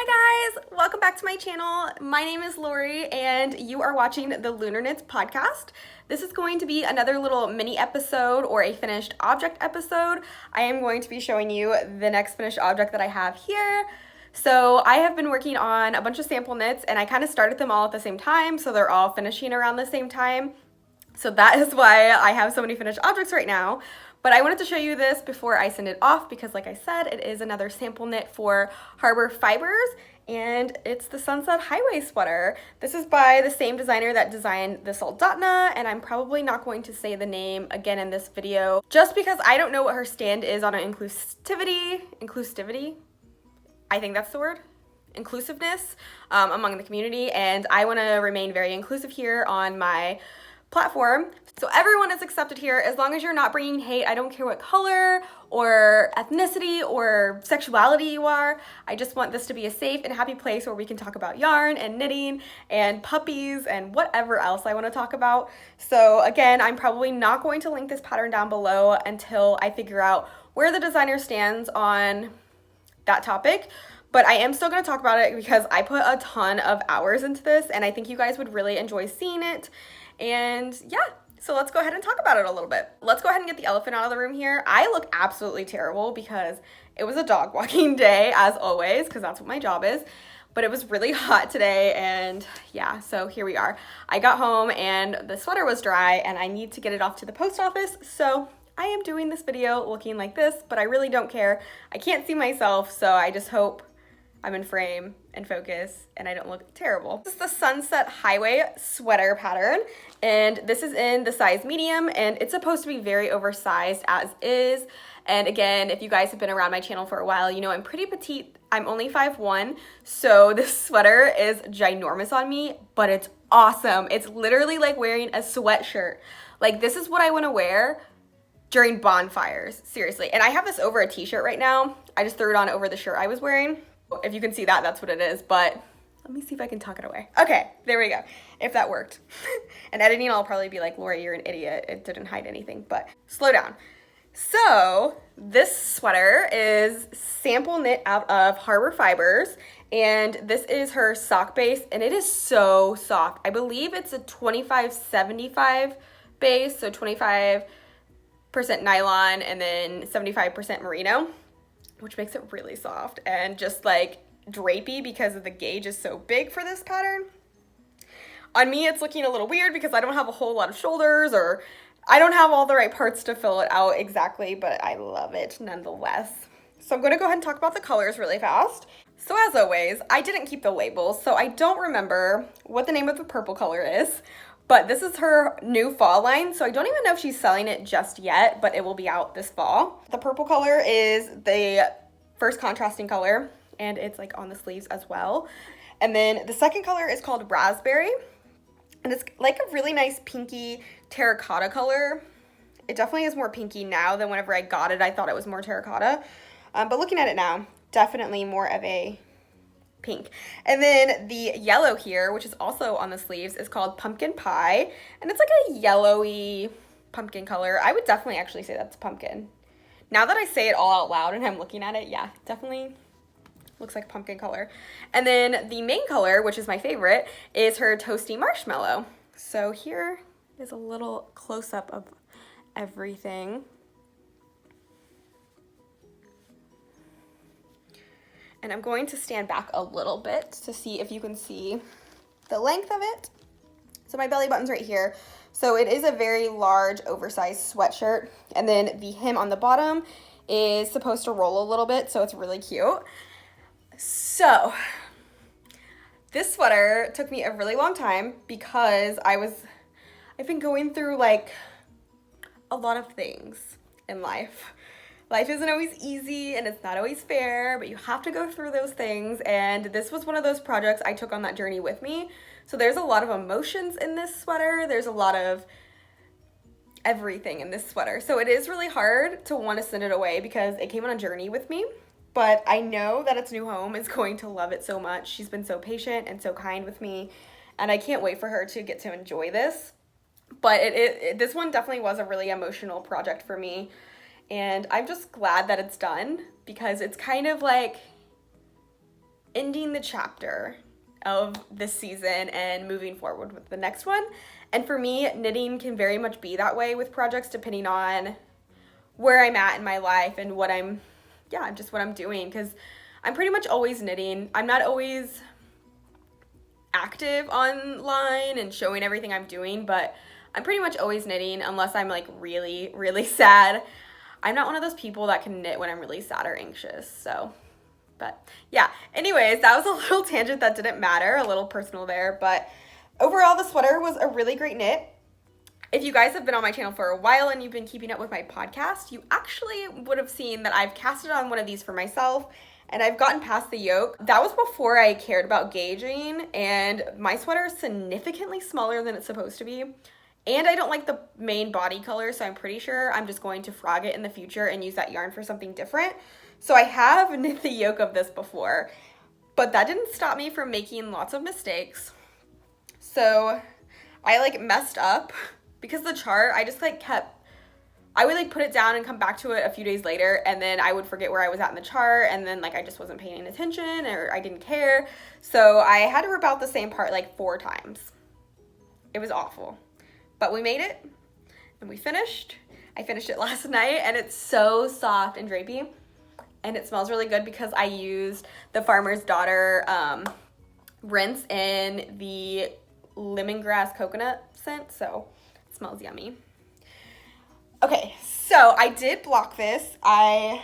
Hi guys, welcome back to my channel. My name is Lori and you are watching the Lunar Knits podcast. This is going to be another little mini episode or a finished object episode. I am going to be showing you the next finished object that I have here. So I have been working on a bunch of sample knits and I kind of started them all at the same time, so they're all finishing around the same time. So that is why I have so many finished objects right now. But I wanted to show you this before I send it off because, like I said, it is another sample knit for Harbor Fibers, and it's the Sunset Highway sweater. This is by the same designer that designed the Soldatna, and I'm probably not going to say the name again in this video just because I don't know what her stand is on inclusivity, I think that's the word, inclusiveness among the community, and I want to remain very inclusive here on my platform. So everyone is accepted here as long as you're not bringing hate. I don't care what color or ethnicity or sexuality you are. I just want this to be a safe and happy place where we can talk about yarn and knitting and puppies and whatever else I want to talk about. So again, I'm probably not going to link this pattern down below until I figure out where the designer stands on that topic. But I am still going to talk about it because I put a ton of hours into this and I think you guys would really enjoy seeing it. And yeah, so let's go ahead and talk about it a little bit. Let's go ahead and get the elephant out of the room here. I look absolutely terrible because it was a dog walking day as always, because that's what my job is. But it was really hot today and yeah, so here we are. I got home and the sweater was dry and I need to get it off to the post office. So I am doing this video looking like this, but I really don't care. I can't see myself, so I just hope I'm in frame and focus and I don't look terrible. This is the Sunset Highway sweater pattern and this is in the size medium and it's supposed to be very oversized as is. And again, if you guys have been around my channel for a while, you know I'm pretty petite. I'm only 5'1", so this sweater is ginormous on me, but it's awesome. It's literally like wearing a sweatshirt. Like this is what I want to wear during bonfires, seriously. And I have this over a t-shirt right now. I just threw it on over the shirt I was wearing. If you can see that, that's what it is, but let me see if I can tuck it away. Okay, there we go, if that worked. And editing, I'll probably be like, Lori, you're an idiot. It didn't hide anything, but slow down. So this sweater is sample knit out of Harbor Fibers, and this is her sock base, and it is so soft. I believe it's a 25-75 base, so 25% nylon and then 75% merino, which makes it really soft and just like drapey because the gauge is so big for this pattern. On me, it's looking a little weird because I don't have a whole lot of shoulders or I don't have all the right parts to fill it out exactly, but I love it nonetheless. So I'm going to go ahead and talk about the colors really fast. So as always, I didn't keep the labels, so I don't remember what the name of the purple color is. But this is her new fall line, so I don't even know if she's selling it just yet, but it will be out this fall. The purple color is the first contrasting color, and it's like on the sleeves as well. And then the second color is called Raspberry, and it's like a really nice pinky terracotta color. It definitely is more pinky now than whenever I got it. I thought it was more terracotta, but looking at it now, definitely more of a pink. And then the yellow here, which is also on the sleeves, is called Pumpkin Pie, and it's like a yellowy pumpkin color. I would definitely actually say that's pumpkin. Now that I say it all out loud and I'm looking at it, yeah, definitely looks like a pumpkin color. And then the main color, which is my favorite, is her Toasty Marshmallow. So here is a little close-up of everything. And I'm going to stand back a little bit to see if you can see the length of it. So my belly button's right here. So it is a very large, oversized sweatshirt. And then the hem on the bottom is supposed to roll a little bit, so it's really cute. So this sweater took me a really long time because I've been going through like a lot of things in life. Life isn't always easy and it's not always fair, but you have to go through those things. And this was one of those projects I took on that journey with me. So there's a lot of emotions in this sweater. There's a lot of everything in this sweater. So it is really hard to want to send it away because it came on a journey with me. But I know that its new home is going to love it so much. She's been so patient and so kind with me. And I can't wait for her to get to enjoy this. But this one definitely was a really emotional project for me. And I'm just glad that it's done because it's kind of like ending the chapter of this season and moving forward with the next one. And for me, knitting can very much be that way with projects depending on where I'm at in my life and what I'm doing, because I'm pretty much always knitting. I'm not always active online and showing everything I'm doing, but I'm pretty much always knitting unless I'm like really, really sad. I'm not one of those people that can knit when I'm really sad or anxious, so. But yeah, anyways, that was a little tangent that didn't matter, a little personal there, but overall the sweater was a really great knit. If you guys have been on my channel for a while and you've been keeping up with my podcast, you actually would have seen that I've casted on one of these for myself and I've gotten past the yoke. That was before I cared about gauging, and my sweater is significantly smaller than it's supposed to be. And I don't like the main body color, so I'm pretty sure I'm just going to frog it in the future and use that yarn for something different. So I have knit the yoke of this before, but that didn't stop me from making lots of mistakes. So I like messed up because the chart, I would like put it down and come back to it a few days later, and then I would forget where I was at in the chart, and then like I just wasn't paying attention or I didn't care. So I had to rip out the same part like 4 times. It was awful. But we made it and we finished. I finished it last night and it's so soft and drapey, and it smells really good because I used the Farmer's Daughter rinse in the lemongrass coconut scent, so it smells yummy. Okay, so I did block this. I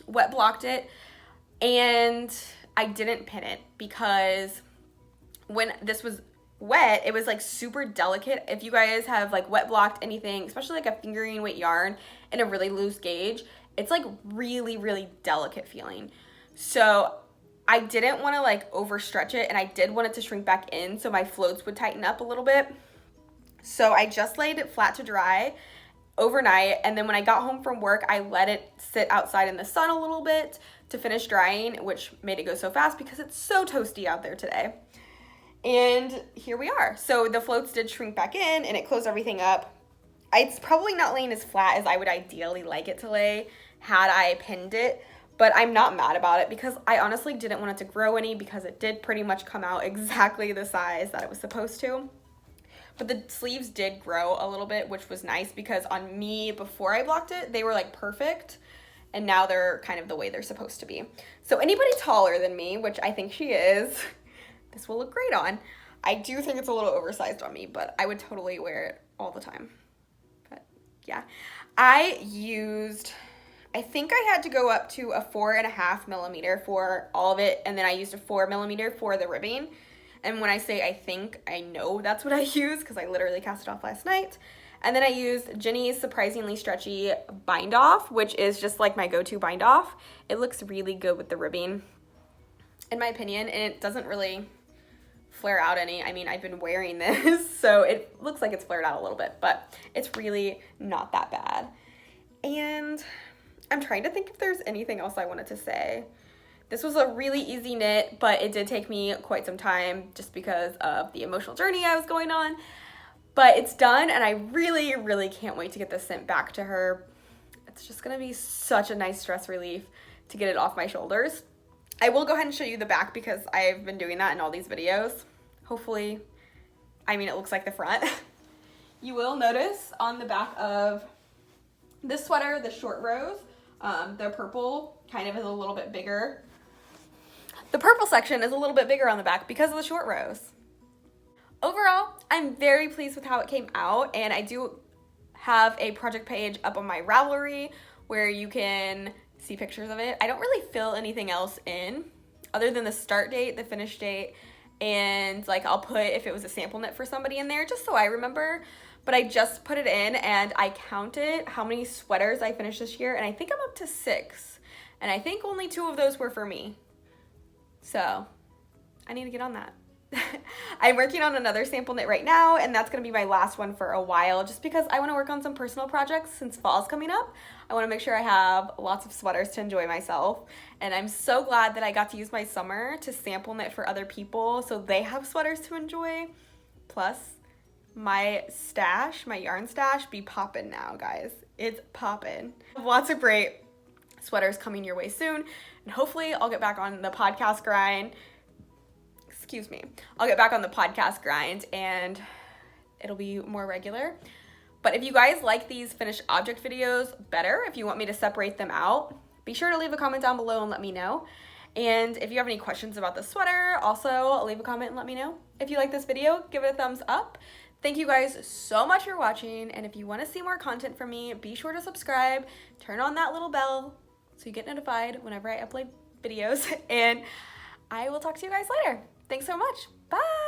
wet blocked it and I didn't pin it because when this was wet, it was like super delicate. If you guys have like wet blocked anything, especially like a fingering weight yarn in a really loose gauge, it's like really, really delicate feeling. So I didn't want to like overstretch it, and I did want it to shrink back in so my floats would tighten up a little bit. So I just laid it flat to dry overnight, and then when I got home from work, I let it sit outside in the sun a little bit to finish drying, which made it go so fast because it's so toasty out there today. And here we are. So the floats did shrink back in and it closed everything up. It's probably not laying as flat as I would ideally like it to lay had I pinned it, but I'm not mad about it because I honestly didn't want it to grow any because it did pretty much come out exactly the size that it was supposed to. But the sleeves did grow a little bit, which was nice because on me before I blocked it, they were like perfect. And now they're kind of the way they're supposed to be. So anybody taller than me, which I think she is, this will look great on. I do think it's a little oversized on me, but I would totally wear it all the time. But yeah, I think I had to go up to a 4.5 millimeter for all of it. And then I used a 4 millimeter for the ribbing. And when I say I think, I know that's what I use because I literally cast it off last night. And then I used Jenny's Surprisingly Stretchy Bind Off, which is just like my go-to bind off. It looks really good with the ribbing, in my opinion, and it doesn't really flare out any. I mean, I've been wearing this, so it looks like it's flared out a little bit, but it's really not that bad. And I'm trying to think if there's anything else I wanted to say. This was a really easy knit, but it did take me quite some time just because of the emotional journey I was going on. But it's done, and I really, really can't wait to get this sent back to her. It's just gonna be such a nice stress relief to get it off my shoulders. I will go ahead and show you the back because I've been doing that in all these videos. Hopefully, I mean, it looks like the front. You will notice on the back of this sweater, the short rows, the purple kind of is a little bit bigger. The purple section is a little bit bigger on the back because of the short rows. Overall, I'm very pleased with how it came out, and I do have a project page up on my Ravelry where you can see pictures of it. I don't really fill anything else in other than the start date, the finish date, and like I'll put if it was a sample knit for somebody in there just so I remember. But I just put it in and I counted how many sweaters I finished this year, and I think I'm up to 6. And I think only 2 of those were for me. So I need to get on that. I'm working on another sample knit right now, and that's going to be my last one for a while just because I want to work on some personal projects since fall's coming up. I want to make sure I have lots of sweaters to enjoy myself, and I'm so glad that I got to use my summer to sample knit for other people so they have sweaters to enjoy. Plus, my stash, my yarn stash, be poppin' now, guys. It's poppin'. Lots of great sweaters coming your way soon, and hopefully I'll get back on the podcast grind excuse me, I'll get back on the podcast grind and it'll be more regular. But if you guys like these finished object videos better, if you want me to separate them out, be sure to leave a comment down below and let me know. And if you have any questions about the sweater, also leave a comment and let me know. If you like this video, give it a thumbs up. Thank you guys so much for watching, and if you want to see more content from me, be sure to subscribe, turn on that little bell so you get notified whenever I upload videos, and I will talk to you guys later. Thanks so much. Bye!